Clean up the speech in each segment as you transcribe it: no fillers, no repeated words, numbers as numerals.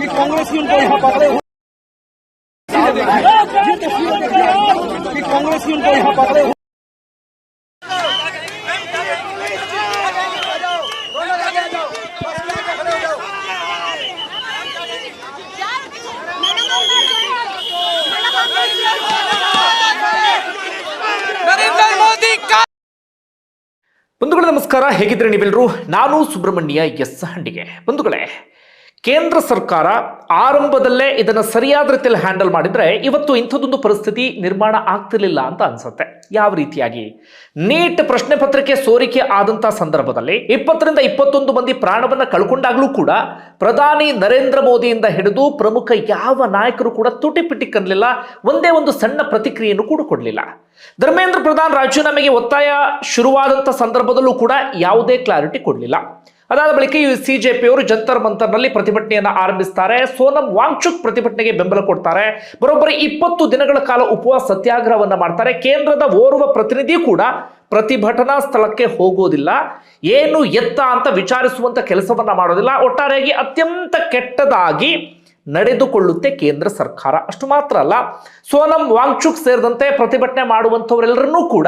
कांग्रेस की उनको यहाँ पकड़े कांग्रेस की उनको यहाँ पकड़े ಬಂಧುಗಳೇ ನಮಸ್ಕಾರ, ಹೇಗಿದ್ರೆ ನೀವೆಲ್ಲರೂ? ನಾನು ಸುಬ್ರಹ್ಮಣ್ಯ ಎಸ್ ಹಂಡಿಗೆ. ಬಂಧುಗಳೇ, ಕೇಂದ್ರ ಸರ್ಕಾರ ಆರಂಭದಲ್ಲೇ ಇದನ್ನು ಸರಿಯಾದ ರೀತಿಯಲ್ಲಿ ಹ್ಯಾಂಡಲ್ ಮಾಡಿದ್ರೆ ಇವತ್ತು ಇಂಥದ್ದೊಂದು ಪರಿಸ್ಥಿತಿ ನಿರ್ಮಾಣ ಆಗ್ತಿರ್ಲಿಲ್ಲ ಅಂತ ಅನ್ಸುತ್ತೆ. ಯಾವ ರೀತಿಯಾಗಿ ನೀಟ್ ಪ್ರಶ್ನೆ ಪತ್ರಿಕೆ ಸೋರಿಕೆ ಆದಂತ ಸಂದರ್ಭದಲ್ಲಿ 20ರಿಂದ 21 ಮಂದಿ ಪ್ರಾಣವನ್ನ ಕಳ್ಕೊಂಡಾಗ್ಲೂ ಕೂಡ ಪ್ರಧಾನಿ ನರೇಂದ್ರ ಮೋದಿಯಿಂದ ಹಿಡಿದು ಪ್ರಮುಖ ಯಾವ ನಾಯಕರು ಕೂಡ ತುಟಿಪಿಟಿ ಕನ್ನಲಿಲ್ಲ, ಒಂದೇ ಒಂದು ಸಣ್ಣ ಪ್ರತಿಕ್ರಿಯೆಯನ್ನು ಕೂಡ ಕೊಡಲಿಲ್ಲ. ಧರ್ಮೇಂದ್ರ ಪ್ರಧಾನ್ ರಾಜೀನಾಮೆಗೆ ಒತ್ತಾಯ ಶುರುವಾದಂಥ ಸಂದರ್ಭದಲ್ಲೂ ಕೂಡ ಯಾವುದೇ ಕ್ಲಾರಿಟಿ ಕೊಡಲಿಲ್ಲ. ಅದಾದ ಬಳಿಕ ಸಿಜೆಪಿಯವರು ಜಂತರ್ ಮಂತರ್ನಲ್ಲಿ ಪ್ರತಿಭಟನೆಯನ್ನು ಆರಂಭಿಸ್ತಾರೆ. ಸೋನಂ ವಾಂಗ್ಚುಕ್ ಪ್ರತಿಭಟನೆಗೆ ಬೆಂಬಲ ಕೊಡ್ತಾರೆ. ಬರೋಬ್ಬರಿ 20 ದಿನಗಳ ಕಾಲ ಉಪವಾಸ ಸತ್ಯಾಗ್ರಹವನ್ನ ಮಾಡ್ತಾರೆ. ಕೇಂದ್ರದ ಓರ್ವ ಪ್ರತಿನಿಧಿ ಕೂಡ ಪ್ರತಿಭಟನಾ ಸ್ಥಳಕ್ಕೆ ಹೋಗೋದಿಲ್ಲ, ಏನು ಎತ್ತ ಅಂತ ವಿಚಾರಿಸುವಂತ ಕೆಲಸವನ್ನ ಮಾಡೋದಿಲ್ಲ. ಒಟ್ಟಾರೆಯಾಗಿ ಅತ್ಯಂತ ಕೆಟ್ಟದಾಗಿ ನಡೆದುಕೊಳ್ಳುತ್ತೆ ಕೇಂದ್ರ ಸರ್ಕಾರ. ಅಷ್ಟು ಮಾತ್ರ ಅಲ್ಲ, ಸೋನಂ ವಾಂಗ್ಚುಕ್ ಸೇರಿದಂತೆ ಪ್ರತಿಭಟನೆ ಮಾಡುವಂಥವರೆಲ್ಲರನ್ನೂ ಕೂಡ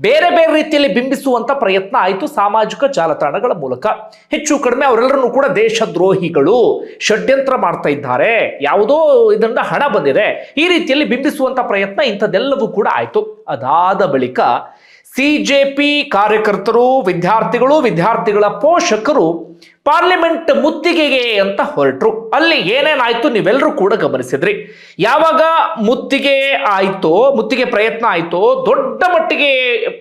ಬೇರೆ ಬೇರೆ ರೀತಿಯಲ್ಲಿ ಬಿಂಬಿಸುವಂತ ಪ್ರಯತ್ನ ಆಯಿತು ಸಾಮಾಜಿಕ ಜಾಲತಾಣಗಳ ಮೂಲಕ. ಹೆಚ್ಚು ಕಡಿಮೆ ಅವರೆಲ್ಲರನ್ನೂ ಕೂಡ ದೇಶದ್ರೋಹಿಗಳು, ಷಡ್ಯಂತ್ರ ಮಾಡ್ತಾ ಇದ್ದಾರೆ, ಯಾವುದೋ ಇದರಿಂದ ಹಣ ಬಂದಿದೆ, ಈ ರೀತಿಯಲ್ಲಿ ಬಿಂಬಿಸುವಂತ ಪ್ರಯತ್ನ ಇಂಥದ್ದೆಲ್ಲವೂ ಕೂಡ ಆಯಿತು. ಅದಾದ ಬಳಿಕ ಸಿಜೆಪಿ ಕಾರ್ಯಕರ್ತರು, ವಿದ್ಯಾರ್ಥಿಗಳ ಪೋಷಕರು ಪಾರ್ಲಿಮೆಂಟ್ ಮುತ್ತಿಗೆಗೆ ಅಂತ ಹೊರಟರು. ಅಲ್ಲಿ ಏನೇನಾಯ್ತು ನೀವೆಲ್ಲರೂ ಕೂಡ ಗಮನಿಸಿದ್ರಿ. ಯಾವಾಗ ಮುತ್ತಿಗೆ ಪ್ರಯತ್ನ ಆಯ್ತೋ, ದೊಡ್ಡ ಮಟ್ಟಿಗೆ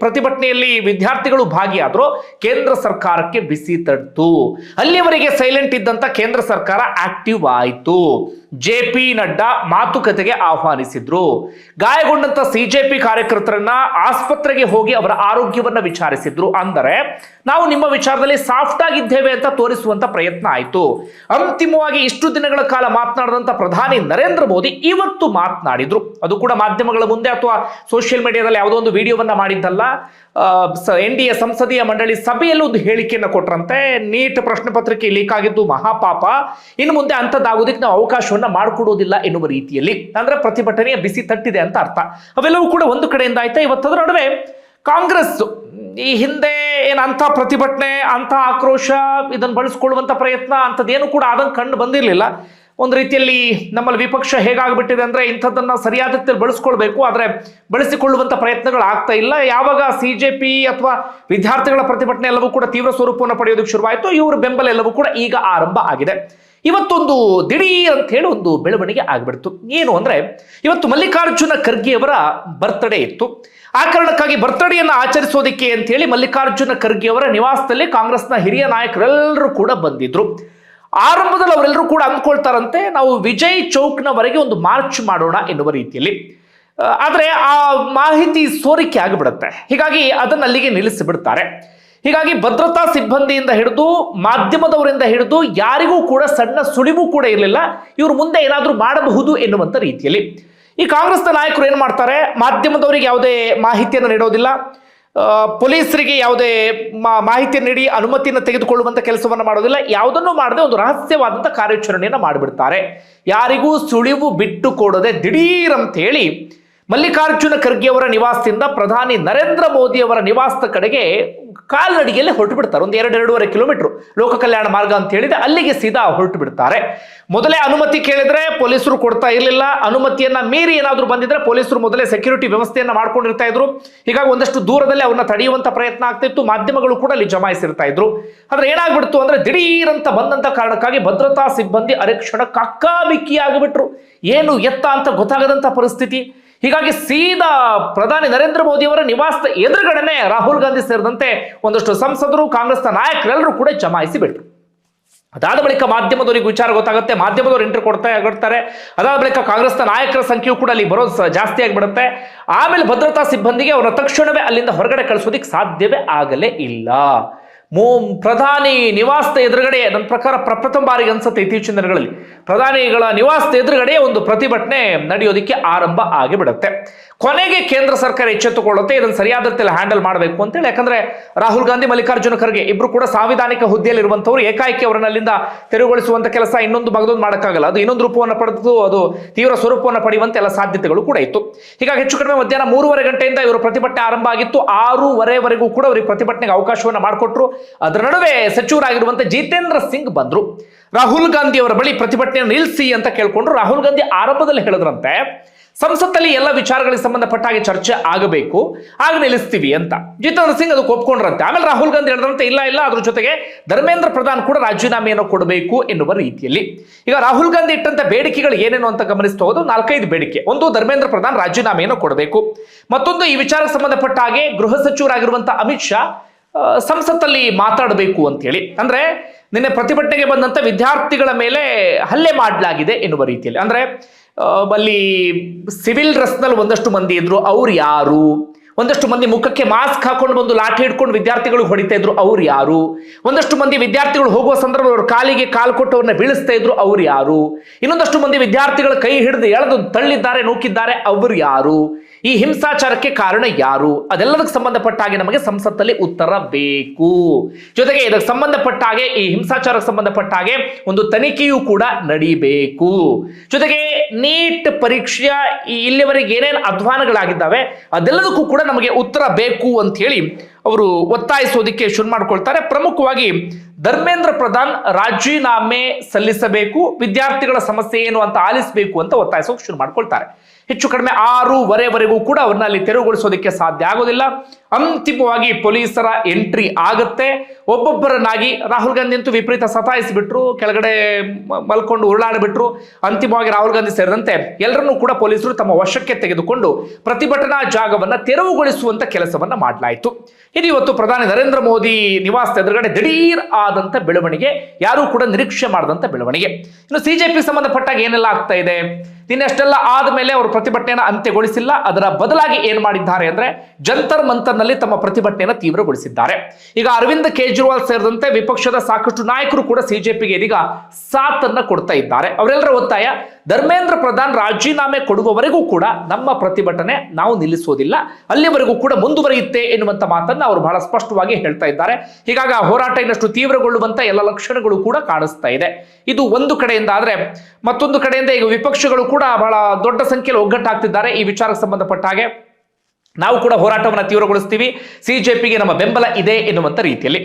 ಪ್ರತಿಭಟನೆಯಲ್ಲಿ ವಿದ್ಯಾರ್ಥಿಗಳು ಭಾಗಿಯಾದ್ರು, ಕೇಂದ್ರ ಸರ್ಕಾರಕ್ಕೆ ಬಿಸಿ ತಡ್ತು. ಅಲ್ಲಿವರೆಗೆ ಸೈಲೆಂಟ್ ಇದ್ದಂತ ಕೇಂದ್ರ ಸರ್ಕಾರ ಆಕ್ಟಿವ್ ಆಯಿತು. JP ನಡ್ಡಾ ಮಾತುಕತೆಗೆ ಆಹ್ವಾನಿಸಿದ್ರು. ಗಾಯಗೊಂಡಂತ ಸಿಜೆಪಿ ಕಾರ್ಯಕರ್ತರನ್ನ ಆಸ್ಪತ್ರೆಗೆ ಹೋಗಿ ಅವರ ಆರೋಗ್ಯವನ್ನ ವಿಚಾರಿಸಿದ್ರು. ಅಂದರೆ ನಾವು ನಿಮ್ಮ ವಿಚಾರದಲ್ಲಿ ಸಾಫ್ಟ್ ಆಗಿದ್ದೇವೆ ಅಂತ ತೋರಿಸುವಂತ ಪ್ರಯತ್ನ ಆಯಿತು. ಅಂತಿಮವಾಗಿ ಇಷ್ಟು ದಿನಗಳ ಕಾಲ ಮಾತನಾಡಿದಂತ ಪ್ರಧಾನಿ ನರೇಂದ್ರ ಮೋದಿ ಇವತ್ತು ಮಾತನಾಡಿದ್ರು. ಅದು ಕೂಡ ಮಾಧ್ಯಮಗಳ ಮುಂದೆ ಅಥವಾ ಸೋಷಿಯಲ್ ಮೀಡಿಯಾದಲ್ಲಿ ಯಾವುದೋ ಒಂದು ವಿಡಿಯೋವನ್ನ ಮಾಡಿದ್ದಲ್ಲ. NDA ಸಂಸದೀಯ ಮಂಡಳಿ ಸಭೆಯಲ್ಲಿ ಒಂದು ಹೇಳಿಕೆಯನ್ನು ಕೊಟ್ರಂತೆ. ನೀಟ್ ಪ್ರಶ್ನೆ ಪತ್ರಿಕೆ ಲೀಕ್ ಆಗಿದ್ದು ಮಹಾಪಾಪ, ಇನ್ನು ಮುಂದೆ ಅಂಥದ್ದಾಗೋದಕ್ಕೆ ನಾವು ಅವಕಾಶವನ್ನ ಮಾಡಿಕೊಡೋದಿಲ್ಲ ಎನ್ನುವ ರೀತಿಯಲ್ಲಿ, ಅಂದ್ರೆ ಪ್ರತಿಭಟನೆಯ ಬಿಸಿ ತಟ್ಟಿದೆ ಅಂತ ಅರ್ಥ. ಅವೆಲ್ಲವೂ ಕೂಡ ಒಂದು ಕಡೆಯಿಂದ ಆಯ್ತಾ. ಇವತ್ತದರ ನಡುವೆ ಕಾಂಗ್ರೆಸ್ ಈ ಹಿಂದೆ ಅಂಥ ಪ್ರತಿಭಟನೆ, ಅಂಥ ಆಕ್ರೋಶ, ಇದನ್ನು ಬಳಸ್ಕೊಳ್ಳುವಂಥ ಪ್ರಯತ್ನ ಅಂಥದ್ದೇನು ಕೂಡ ಆದಂಗೆ ಕಂಡು ಬಂದಿರಲಿಲ್ಲ. ಒಂದು ರೀತಿಯಲ್ಲಿ ನಮ್ಮಲ್ಲಿ ವಿಪಕ್ಷ ಹೇಗಾಗ್ಬಿಟ್ಟಿದೆ ಅಂದ್ರೆ ಇಂಥದ್ದನ್ನ ಸರಿಯಾದ ರೀತಿಯಲ್ಲಿ ಬಳಸ್ಕೊಳ್ಬೇಕು, ಆದರೆ ಬಳಸಿಕೊಳ್ಳುವಂಥ ಪ್ರಯತ್ನಗಳು ಆಗ್ತಾ ಇಲ್ಲ. ಯಾವಾಗ ಸಿಜೆಪಿ ಅಥವಾ ವಿದ್ಯಾರ್ಥಿಗಳ ಪ್ರತಿಭಟನೆ ಎಲ್ಲವೂ ಕೂಡ ತೀವ್ರ ಸ್ವರೂಪವನ್ನು ಪಡೆಯೋದಕ್ಕೆ ಶುರುವಾಯಿತು, ಇವರ ಬೆಂಬಲ ಎಲ್ಲವೂ ಕೂಡ ಈಗ ಆರಂಭ ಆಗಿದೆ. ಇವತ್ತೊಂದು ದಿಢೀರ್ ಅಂತ ಹೇಳಿ ಒಂದು ಬೆಳವಣಿಗೆ ಆಗ್ಬಿಡ್ತು. ಏನು ಅಂದ್ರೆ ಇವತ್ತು ಮಲ್ಲಿಕಾರ್ಜುನ ಖರ್ಗೆಯವರ ಬರ್ತ್ಡೇ ಇತ್ತು. ಆ ಕಾರಣಕ್ಕಾಗಿ ಬರ್ತ್ಡೇಯನ್ನು ಆಚರಿಸೋದಕ್ಕೆ ಅಂತ ಹೇಳಿ ಮಲ್ಲಿಕಾರ್ಜುನ ಖರ್ಗೆಯವರ ನಿವಾಸದಲ್ಲಿ ಕಾಂಗ್ರೆಸ್ನ ಹಿರಿಯ ನಾಯಕರೆಲ್ಲರೂ ಕೂಡ ಬಂದಿದ್ರು. ಆರಂಭದಲ್ಲಿ ಅವರೆಲ್ಲರೂ ಕೂಡ ಅಂದ್ಕೊಳ್ತಾರಂತೆ, ನಾವು ವಿಜಯ್ ಚೌಕ್ನವರೆಗೆ ಒಂದು ಮಾರ್ಚ್ ಮಾಡೋಣ ಎನ್ನುವ ರೀತಿಯಲ್ಲಿ. ಆದರೆ ಆ ಮಾಹಿತಿ ಸೋರಿಕೆ ಆಗಿಬಿಡುತ್ತೆ. ಹೀಗಾಗಿ ಅದನ್ನು ಅಲ್ಲಿಗೆ ನಿಲ್ಲಿಸಿಬಿಡ್ತಾರೆ. ಹೀಗಾಗಿ ಭದ್ರತಾ ಸಿಬ್ಬಂದಿಯಿಂದ ಹಿಡಿದು ಮಾಧ್ಯಮದವರಿಂದ ಹಿಡಿದು ಯಾರಿಗೂ ಕೂಡ ಸಣ್ಣ ಸುಳಿವು ಕೂಡ ಇರಲಿಲ್ಲ, ಇವರು ಮುಂದೆ ಏನಾದರೂ ಮಾಡಬಹುದು ಎನ್ನುವಂಥ ರೀತಿಯಲ್ಲಿ. ಈ ಕಾಂಗ್ರೆಸ್ನ ನಾಯಕರು ಏನು ಮಾಡ್ತಾರೆ, ಮಾಧ್ಯಮದವರಿಗೆ ಯಾವುದೇ ಮಾಹಿತಿಯನ್ನು ನೀಡೋದಿಲ್ಲ, ಪೊಲೀಸರಿಗೆ ಯಾವುದೇ ಮಾಹಿತಿಯನ್ನು ನೀಡಿ ಅನುಮತಿಯನ್ನು ತೆಗೆದುಕೊಳ್ಳುವಂಥ ಕೆಲಸವನ್ನು ಮಾಡೋದಿಲ್ಲ, ಯಾವುದನ್ನು ಮಾಡದೆ ಒಂದು ರಹಸ್ಯವಾದಂಥ ಕಾರ್ಯಾಚರಣೆಯನ್ನು ಮಾಡಿಬಿಡ್ತಾರೆ. ಯಾರಿಗೂ ಸುಳಿವು ಬಿಟ್ಟು ಕೊಡದೆ ದಿಢೀರ್ ಅಂತ ಹೇಳಿ ಮಲ್ಲಿಕಾರ್ಜುನ ಖರ್ಗೆ ಅವರ ನಿವಾಸದಿಂದ ಪ್ರಧಾನಿ ನರೇಂದ್ರ ಮೋದಿ ಅವರ ನಿವಾಸದ ಕಡೆಗೆ ಕಾಲ್ನಡಿಗೆಯಲ್ಲಿ ಹೊರಟು ಬಿಡ್ತಾರೆ. ಒಂದು 2-2.5 ಕಿಲೋಮೀಟರ್ ಲೋಕ ಕಲ್ಯಾಣ ಮಾರ್ಗ ಅಂತ ಹೇಳಿದೆ, ಅಲ್ಲಿಗೆ ಸೀದಾ ಹೊರಟು ಬಿಡ್ತಾರೆ. ಮೊದಲೇ ಅನುಮತಿ ಕೇಳಿದ್ರೆ ಪೊಲೀಸರು ಕೊಡ್ತಾ ಇರಲಿಲ್ಲ. ಅನುಮತಿಯನ್ನ ಮೀರಿ ಏನಾದರೂ ಬಂದಿದ್ರೆ ಪೊಲೀಸರು ಮೊದಲೇ ಸೆಕ್ಯೂರಿಟಿ ವ್ಯವಸ್ಥೆಯನ್ನ ಮಾಡ್ಕೊಂಡಿರ್ತಾ ಇದ್ರು. ಹೀಗಾಗಿ ಒಂದಷ್ಟು ದೂರದಲ್ಲಿ ಅವ್ರನ್ನ ತಡೆಯುವಂತ ಪ್ರಯತ್ನ ಆಗ್ತಿತ್ತು. ಮಾಧ್ಯಮಗಳು ಕೂಡ ಅಲ್ಲಿ ಜಮಾಯಿಸಿರ್ತಾ ಇದ್ರು. ಆದ್ರೆ ಏನಾಗ್ಬಿಡ್ತು ಅಂದ್ರೆ ದಿಢೀರ್ ಅಂತ ಬಂದಂತ ಕಾರಣಕ್ಕಾಗಿ ಭದ್ರತಾ ಸಿಬ್ಬಂದಿ ಅರೆಕ್ಷಣ ಕಕ್ಕಾಬಿಕ್ಕಿ ಆಗಿಬಿಟ್ರು. ಏನು ಎತ್ತ ಅಂತ ಗೊತ್ತಾಗದಂತ ಪರಿಸ್ಥಿತಿ. ಹೀಗಾಗಿ ಸೀದಾ ಪ್ರಧಾನಿ ನರೇಂದ್ರ ಮೋದಿ ಅವರ ನಿವಾಸದ ಎದುರುಗಡೆನೆ ರಾಹುಲ್ ಗಾಂಧಿ ಸೇರಿದಂತೆ ಒಂದಷ್ಟು ಸಂಸದರು, ಕಾಂಗ್ರೆಸ್ನ ನಾಯಕರೆಲ್ಲರೂ ಕೂಡ ಜಮಾಯಿಸಿ ಬಿಟ್ರು. ಅದಾದ ಬಳಿಕ ಮಾಧ್ಯಮದವರಿಗೆ ವಿಚಾರ ಗೊತ್ತಾಗುತ್ತೆ, ಮಾಧ್ಯಮದವರು ಎಂಟ್ರಿ ಕೊಡ್ತಾರೆ. ಅದಾದ ಬಳಿಕ ಕಾಂಗ್ರೆಸ್ನ ನಾಯಕರ ಸಂಖ್ಯೆಯು ಕೂಡ ಅಲ್ಲಿ ಬರೋದು ಜಾಸ್ತಿ ಆಗಿಬಿಡುತ್ತೆ. ಆಮೇಲೆ ಭದ್ರತಾ ಸಿಬ್ಬಂದಿಗೆ ಅವರ ತಕ್ಷಣವೇ ಅಲ್ಲಿಂದ ಹೊರಗಡೆ ಕಳಿಸೋದಿಕ್ಕೆ ಸಾಧ್ಯವೇ ಆಗಲೇ ಇಲ್ಲ. ಪ್ರಧಾನಿ ನಿವಾಸದ ಎದುರುಗಡೆ, ನನ್ನ ಪ್ರಕಾರ ಪ್ರಪ್ರಥಮ ಬಾರಿಗೆ ಅನ್ಸುತ್ತೆ ಇತ್ತೀಚಿನ ದಿನಗಳಲ್ಲಿ ಪ್ರಧಾನಿಗಳ ನಿವಾಸದ ಎದುರುಗಡೆ ಒಂದು ಪ್ರತಿಭಟನೆ ನಡೆಯೋದಕ್ಕೆ ಆರಂಭ ಆಗಿಬಿಡುತ್ತೆ. ಕೊನೆಗೆ ಕೇಂದ್ರ ಸರ್ಕಾರ ಎಚ್ಚೆತ್ತುಕೊಳ್ಳುತ್ತೆ ಇದನ್ನು ಸರಿಯಾದ ರೀತಿಯಲ್ಲಿ ಹ್ಯಾಂಡಲ್ ಮಾಡಬೇಕು ಅಂತೇಳಿ. ಯಾಕಂದ್ರೆ ರಾಹುಲ್ ಗಾಂಧಿ, ಮಲ್ಲಿಕಾರ್ಜುನ ಖರ್ಗೆ ಇಬ್ರು ಕೂಡ ಸಾಂವಿಧಾನಿಕ ಹುದ್ದೆಯಲ್ಲಿರುವಂತವ್ರು. ಏಕಾಏಕಿ ಅವರನ್ನ ಅಲ್ಲಿಂದ ತೆರವುಗೊಳಿಸುವಂತ ಕೆಲಸ ಇನ್ನೊಂದು ಮಗದೊಂದು ಮಾಡೋಕ್ಕಾಗಲ್ಲ. ಅದು ಇನ್ನೊಂದು ರೂಪವನ್ನು ಪಡೆದು ಅದು ತೀವ್ರ ಸ್ವರೂಪವನ್ನು ಪಡೆಯುವಂತ ಎಲ್ಲ ಸಾಧ್ಯತೆಗಳು ಕೂಡ ಇತ್ತು. ಹೀಗಾಗಿ ಹೆಚ್ಚು ಕಡಿಮೆ ಮಧ್ಯಾಹ್ನ 3:30 ಗಂಟೆಯಿಂದ ಇವರು ಪ್ರತಿಭಟನೆ ಆರಂಭ ಆಗಿತ್ತು. 6:30ವರೆಗೂ ಕೂಡ ಅವರಿಗೆ ಪ್ರತಿಭಟನೆಗೆ ಅವಕಾಶವನ್ನು ಮಾಡಿಕೊಟ್ರು. ಅದರ ನಡುವೆ ಸಚಿವರಾಗಿರುವಂತಹ ಜಿತೇಂದ್ರ ಸಿಂಗ್ ಬಂದ್ರು. ರಾಹುಲ್ ಗಾಂಧಿ ಅವರ ಬಳಿ ಪ್ರತಿಭಟನೆಯನ್ನು ನಿಲ್ಲಿಸಿ ಅಂತ ಕೇಳ್ಕೊಂಡ್ರು. ರಾಹುಲ್ ಗಾಂಧಿ ಆರಂಭದಲ್ಲಿ ಹೇಳಿದ್ರಂತೆ ಸಂಸತ್ತಲ್ಲಿ ಎಲ್ಲ ವಿಚಾರಗಳಿಗೆ ಸಂಬಂಧಪಟ್ಟ ಹಾಗೆ ಚರ್ಚೆ ಆಗಬೇಕು, ಆಗ ನಿಲ್ಲಿಸ್ತೀವಿ ಅಂತ. ಜಿತೇಂದ್ರ ಸಿಂಗ್ ಅದಕ್ಕೆ ಒಪ್ಕೊಂಡ್ರಂತೆ. ಆಮೇಲೆ ರಾಹುಲ್ ಗಾಂಧಿ ಹೇಳಿದ್ರಂತೆ ಇಲ್ಲ ಅದ್ರ ಜೊತೆಗೆ ಧರ್ಮೇಂದ್ರ ಪ್ರಧಾನ್ ಕೂಡ ರಾಜೀನಾಮೆಯನ್ನು ಕೊಡಬೇಕು ಎನ್ನುವ ರೀತಿಯಲ್ಲಿ. ಈಗ ರಾಹುಲ್ ಗಾಂಧಿ ಇಟ್ಟಂತ ಬೇಡಿಕೆಗಳು ಏನೇನು ಅಂತ ಗಮನಿಸ್ತಾ ಹೋದು 4-5 ಬೇಡಿಕೆ. ಒಂದು, ಧರ್ಮೇಂದ್ರ ಪ್ರಧಾನ್ ರಾಜೀನಾಮೆಯನ್ನು ಕೊಡಬೇಕು. ಮತ್ತೊಂದು, ಈ ವಿಚಾರಕ್ಕೆ ಸಂಬಂಧಪಟ್ಟ ಹಾಗೆ ಗೃಹ ಸಚಿವರಾಗಿರುವಂತಹ ಅಮಿತ್ ಶಾ ಸಂಸತ್ತಲ್ಲಿ ಮಾತಾಡಬೇಕು ಅಂತ ಹೇಳಿ. ಅಂದ್ರೆ ನಿನ್ನೆ ಪ್ರತಿಭಟನೆಗೆ ಬಂದಂತ ವಿದ್ಯಾರ್ಥಿಗಳ ಮೇಲೆ ಹಲ್ಲೆ ಮಾಡಲಾಗಿದೆ ಎನ್ನುವ ರೀತಿಯಲ್ಲಿ. ಅಂದ್ರೆ ಅಲ್ಲಿ ಸಿವಿಲ್ ಡ್ರೆಸ್ ನಲ್ಲಿ ಒಂದಷ್ಟು ಮಂದಿ ಇದ್ರು, ಅವ್ರು ಯಾರು? ಒಂದಷ್ಟು ಮಂದಿ ಮುಖಕ್ಕೆ ಮಾಸ್ಕ್ ಹಾಕೊಂಡು ಬಂದು ಲಾಠಿ ಹಿಡ್ಕೊಂಡು ವಿದ್ಯಾರ್ಥಿಗಳು ಹೊಡಿತಾ ಇದ್ರು, ಅವ್ರು ಯಾರು? ಒಂದಷ್ಟು ಮಂದಿ ವಿದ್ಯಾರ್ಥಿಗಳು ಹೋಗುವ ಸಂದರ್ಭ ಅವ್ರ ಕಾಲಿಗೆ ಕಾಲು ಕೊಟ್ಟು ಅವ್ರನ್ನ ಬೀಳಿಸ್ತಾ ಇದ್ರು, ಅವ್ರು ಯಾರು? ಇನ್ನೊಂದಷ್ಟು ಮಂದಿ ವಿದ್ಯಾರ್ಥಿಗಳ ಕೈ ಹಿಡಿದು ಎಳೆದು ತಳ್ಳಿದ್ದಾರೆ, ನೂಕಿದ್ದಾರೆ, ಅವ್ರು ಯಾರು? ಈ ಹಿಂಸಾಚಾರಕ್ಕೆ ಕಾರಣ ಯಾರು? ಅದೆಲ್ಲದಕ್ಕೆ ಸಂಬಂಧಪಟ್ಟ ಹಾಗೆ ನಮಗೆ ಸಂಸತ್ತಲ್ಲಿ ಉತ್ತರ ಬೇಕು. ಜೊತೆಗೆ ಇದಕ್ಕೆ ಸಂಬಂಧಪಟ್ಟ ಹಾಗೆ ಈ ಹಿಂಸಾಚಾರಕ್ಕೆ ಸಂಬಂಧಪಟ್ಟ ಹಾಗೆ ಒಂದು ತನಿಖೆಯೂ ಕೂಡ ನಡೀಬೇಕು. ಜೊತೆಗೆ ನೀಟ್ ಪರೀಕ್ಷೆಯ ಇಲ್ಲಿವರೆಗೆ ಏನೇನು ಅಧ್ವಾನಗಳಾಗಿದ್ದಾವೆ ಅದೆಲ್ಲದಕ್ಕೂ ಕೂಡ ನಮಗೆ ಉತ್ತರ ಬೇಕು ಅಂತ ಹೇಳಿ ಅವರು ಒತ್ತಾಯಿಸೋದಕ್ಕೆ ಶುರು ಮಾಡ್ಕೊಳ್ತಾರೆ. ಪ್ರಮುಖವಾಗಿ ಧರ್ಮೇಂದ್ರ ಪ್ರಧಾನ್ ರಾಜೀನಾಮೆ ಸಲ್ಲಿಸಬೇಕು, ವಿದ್ಯಾರ್ಥಿಗಳ ಸಮಸ್ಯೆ ಏನು ಅಂತ ಆಲಿಸಬೇಕು ಅಂತ ಒತ್ತಾಯಿಸೋಕೆ ಶುರು ಮಾಡ್ಕೊಳ್ತಾರೆ. ಹೆಚ್ಚು ಕಡಿಮೆ 6:30ವರೆಗೂ ಕೂಡ ಅವ್ರನ್ನ ಅಲ್ಲಿ ತೆರವುಗೊಳಿಸೋದಕ್ಕೆ ಸಾಧ್ಯ ಆಗೋದಿಲ್ಲ. ಅಂತಿಮವಾಗಿ ಪೊಲೀಸರ ಎಂಟ್ರಿ ಆಗತ್ತೆ. ಒಬ್ಬೊಬ್ಬರನ್ನಾಗಿ ರಾಹುಲ್ ಗಾಂಧಿ ಅಂತೂ ವಿಪರೀತ ಸತಾಯಿಸಿಬಿಟ್ರು, ಕೆಳಗಡೆ ಮಲ್ಕೊಂಡು ಉರುಳಾಡಿಬಿಟ್ರು. ಅಂತಿಮವಾಗಿ ರಾಹುಲ್ ಗಾಂಧಿ ಸೇರಿದಂತೆ ಎಲ್ಲರನ್ನೂ ಕೂಡ ಪೊಲೀಸರು ತಮ್ಮ ವಶಕ್ಕೆ ತೆಗೆದುಕೊಂಡು ಪ್ರತಿಭಟನಾ ಜಾಗವನ್ನ ತೆರವುಗೊಳಿಸುವಂತ ಕೆಲಸವನ್ನ ಮಾಡಲಾಯಿತು. ಇದು ಇವತ್ತು ಪ್ರಧಾನಿ ನರೇಂದ್ರ ಮೋದಿ ನಿವಾಸದ ಎದುರುಗಡೆ ದಿಢೀರ್ ಆದಂತ ಬೆಳವಣಿಗೆ, ಯಾರೂ ಕೂಡ ನಿರೀಕ್ಷೆ ಮಾಡದಂತ ಬೆಳವಣಿಗೆ. ಇನ್ನು ಸಿಜೆಪಿ ಸಂಬಂಧಪಟ್ಟಾಗ ಏನೆಲ್ಲ ಆಗ್ತಾ ಇದೆ, ನಿನ್ನೆಷ್ಟೆಲ್ಲ ಆದ್ಮೇಲೆ ಅವರು ಪ್ರತಿಭಟನೆಯನ್ನು ಅಂತ್ಯಗೊಳಿಸಿಲ್ಲ. ಅದರ ಬದಲಾಗಿ ಏನ್ ಮಾಡಿದ್ದಾರೆ ಅಂದ್ರೆ ಜಂತರ್ ಮಂತರ್ನಲ್ಲಿ ತಮ್ಮ ಪ್ರತಿಭಟನೆಯನ್ನು ತೀವ್ರಗೊಳಿಸಿದ್ದಾರೆ. ಈಗ ಅರವಿಂದ್ ಕೇಜ್ರಿವಾಲ್ ಸೇರಿದಂತೆ ವಿಪಕ್ಷದ ಸಾಕಷ್ಟು ನಾಯಕರು ಕೂಡ ಸಿಜೆಪಿಗೆ ಇದೀಗ ಸಾಥನ್ನ ಕೊಡ್ತಾ ಇದ್ದಾರೆ. ಅವರೆಲ್ಲರ ಒತ್ತಾಯ ಧರ್ಮೇಂದ್ರ ಪ್ರಧಾನ್ ರಾಜೀನಾಮೆ ಕೊಡುವವರೆಗೂ ಕೂಡ ನಮ್ಮ ಪ್ರತಿಭಟನೆ ನಾವು ನಿಲ್ಲಿಸೋದಿಲ್ಲ, ಅಲ್ಲಿವರೆಗೂ ಕೂಡ ಮುಂದುವರಿಯುತ್ತೆ ಎನ್ನುವಂತ ಮಾತನ್ನ ಅವರು ಬಹಳ ಸ್ಪಷ್ಟವಾಗಿ ಹೇಳ್ತಾ ಇದ್ದಾರೆ. ಹೀಗಾಗಿ ಆ ಹೋರಾಟ ಇನ್ನಷ್ಟು ತೀವ್ರಗೊಳ್ಳುವಂತ ಎಲ್ಲ ಲಕ್ಷಣಗಳು ಕೂಡ ಕಾಣಿಸ್ತಾ ಇದೆ. ಇದು ಒಂದು ಕಡೆಯಿಂದ ಆದ್ರೆ, ಮತ್ತೊಂದು ಕಡೆಯಿಂದ ಈಗ ವಿಪಕ್ಷಗಳು ಕೂಡ ಬಹಳ ದೊಡ್ಡ ಸಂಖ್ಯೆಯಲ್ಲಿ ಒಗ್ಗಟ್ಟಾಗ್ತಿದ್ದಾರೆ. ಈ ವಿಚಾರಕ್ಕೆ ಸಂಬಂಧಪಟ್ಟ ಹಾಗೆ ನಾವು ಕೂಡ ಹೋರಾಟವನ್ನು ತೀವ್ರಗೊಳಿಸ್ತೀವಿ, ಸಿಜೆಪಿಗೆ ನಮ್ಮ ಬೆಂಬಲ ಇದೆ ಎನ್ನುವಂತ ರೀತಿಯಲ್ಲಿ.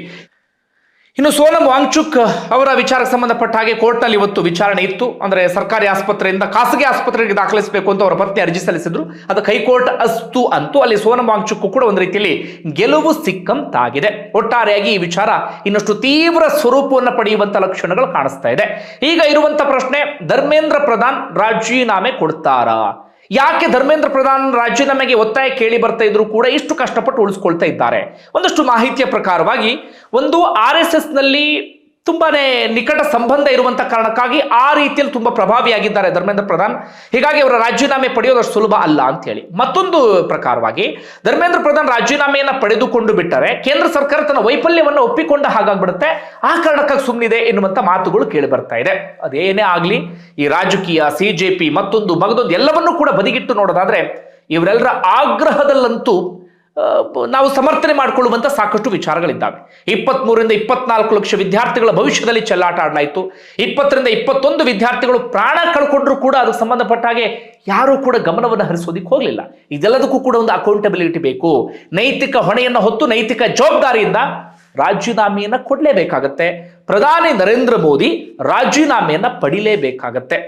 ಇನ್ನು ಸೋನಂ ವಾಂಗ್ಚುಕ್ ಅವರ ವಿಚಾರಕ್ಕೆ ಸಂಬಂಧಪಟ್ಟ ಹಾಗೆ ಕೋರ್ಟ್ನಲ್ಲಿ ಇವತ್ತು ವಿಚಾರಣೆ ಇತ್ತು. ಅಂದ್ರೆ ಸರ್ಕಾರಿ ಆಸ್ಪತ್ರೆಯಿಂದ ಖಾಸಗಿ ಆಸ್ಪತ್ರೆಗೆ ದಾಖಲಿಸಬೇಕು ಅಂತ ಅವರ ಪತ್ನಿ ಅರ್ಜಿ ಸಲ್ಲಿಸಿದ್ರು. ಅದಕ್ಕೆ ಹೈಕೋರ್ಟ್ ಅಸ್ತು ಅಂತೂ ಅಲ್ಲಿ ಸೋನಂ ವಾಂಗ್ಚುಕ್ ಕೂಡ ಒಂದು ರೀತಿಯಲ್ಲಿ ಗೆಲುವು ಸಿಕ್ಕಂತಾಗಿದೆ. ಒಟ್ಟಾರೆಯಾಗಿ ಈ ವಿಚಾರ ಇನ್ನಷ್ಟು ತೀವ್ರ ಸ್ವರೂಪವನ್ನು ಪಡೆಯುವಂತ ಲಕ್ಷಣಗಳು ಕಾಣಿಸ್ತಾ ಇದೆ. ಈಗ ಇರುವಂತ ಪ್ರಶ್ನೆ, ಧರ್ಮೇಂದ್ರ ಪ್ರಧಾನ್ ರಾಜೀನಾಮೆ ಕೊಡ್ತಾರಾ? ಯಾಕೆ ಧರ್ಮೇಂದ್ರ ಪ್ರಧಾನ್ ರಾಜೀನಾಮೆಗೆ ಒತ್ತಾಯ ಕೇಳಿ ಬರ್ತಾ ಇದ್ರು ಕೂಡ ಇಷ್ಟು ಕಷ್ಟಪಟ್ಟು ಉಳಿಸ್ಕೊಳ್ತಾ ಇದ್ದಾರೆ? ಒಂದಷ್ಟು ಮಾಹಿತಿಯ ಪ್ರಕಾರವಾಗಿ ಒಂದು RSS ನಲ್ಲಿ ತುಂಬಾನೇ ನಿಕಟ ಸಂಬಂಧ ಇರುವಂತ ಕಾರಣಕ್ಕಾಗಿ ಆ ರೀತಿಯಲ್ಲಿ ತುಂಬಾ ಪ್ರಭಾವಿಯಾಗಿದ್ದಾರೆ ಧರ್ಮೇಂದ್ರ ಪ್ರಧಾನ್. ಹೀಗಾಗಿ ಅವರ ರಾಜೀನಾಮೆ ಪಡೆಯೋದಷ್ಟು ಸುಲಭ ಅಲ್ಲ ಅಂತ ಹೇಳಿ. ಮತ್ತೊಂದು ಪ್ರಕಾರವಾಗಿ ಧರ್ಮೇಂದ್ರ ಪ್ರಧಾನ್ ರಾಜೀನಾಮೆಯನ್ನ ಪಡೆದುಕೊಂಡು ಬಿಟ್ಟರೆ ಕೇಂದ್ರ ಸರ್ಕಾರ ತನ್ನ ವೈಫಲ್ಯವನ್ನು ಒಪ್ಪಿಕೊಂಡ ಹಾಗಾಗ್ಬಿಡುತ್ತೆ, ಆ ಕಾರಣಕ್ಕಾಗಿ ಸುಮ್ಮನಿದೆ ಎನ್ನುವಂತ ಮಾತುಗಳು ಕೇಳಿ ಬರ್ತಾ ಇದೆ. ಅದೇನೇ ಆಗ್ಲಿ, ಈ ರಾಜಕೀಯ, ಸಿಜೆಪಿ ಮತ್ತೊಂದು ಮಗದೊಂದು ಎಲ್ಲವನ್ನೂ ಕೂಡ ಬದಿಗಿಟ್ಟು ನೋಡೋದಾದ್ರೆ ಇವರೆಲ್ಲರ ಆಗ್ರಹದಲ್ಲಂತೂ ನಾವು ಸಮರ್ಥನೆ ಮಾಡಿಕೊಳ್ಳುವಂತ ಸಾಕಷ್ಟು ವಿಚಾರಗಳಿದ್ದಾವೆ. 23ರಿಂದ 24 ಲಕ್ಷ ವಿದ್ಯಾರ್ಥಿಗಳ ಭವಿಷ್ಯದಲ್ಲಿ ಚೆಲ್ಲಾಟ ಆಡಲಾಯಿತು. 20ರಿಂದ 21 ವಿದ್ಯಾರ್ಥಿಗಳು ಪ್ರಾಣ ಕಳ್ಕೊಂಡ್ರು ಕೂಡ ಅದಕ್ಕೆ ಸಂಬಂಧಪಟ್ಟ ಹಾಗೆ ಯಾರೂ ಕೂಡ ಗಮನವನ್ನು ಹರಿಸೋದಿಕ್ಕೆ ಹೋಗಲಿಲ್ಲ. ಇದೆಲ್ಲದಕ್ಕೂ ಕೂಡ ಒಂದು ಅಕೌಂಟಬಿಲಿಟಿ ಬೇಕು. ನೈತಿಕ ಹೊಣೆಯನ್ನು ಹೊತ್ತು ನೈತಿಕ ಜವಾಬ್ದಾರಿಯಿಂದ ರಾಜೀನಾಮೆಯನ್ನ ಕೊಡಲೇಬೇಕಾಗತ್ತೆ. ಪ್ರಧಾನಿ ನರೇಂದ್ರ ಮೋದಿ ರಾಜೀನಾಮೆಯನ್ನ ಪಡಿಲೇಬೇಕಾಗತ್ತೆ.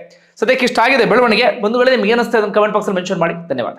ಸದ್ಯಕ್ಕೆ ಇಷ್ಟ ಆಗಿದೆ ಬೆಳವಣಿಗೆ. ಒಂದು ವೇಳೆ ನಿಮ್ಗೆ ಏನಿಸ್ತಾ ಇದೆ ಕಮೆಂಟ್ ಬಾಕ್ಸ್ ಅಲ್ಲಿ ಮೆನ್ಷನ್ ಮಾಡಿ. ಧನ್ಯವಾದ.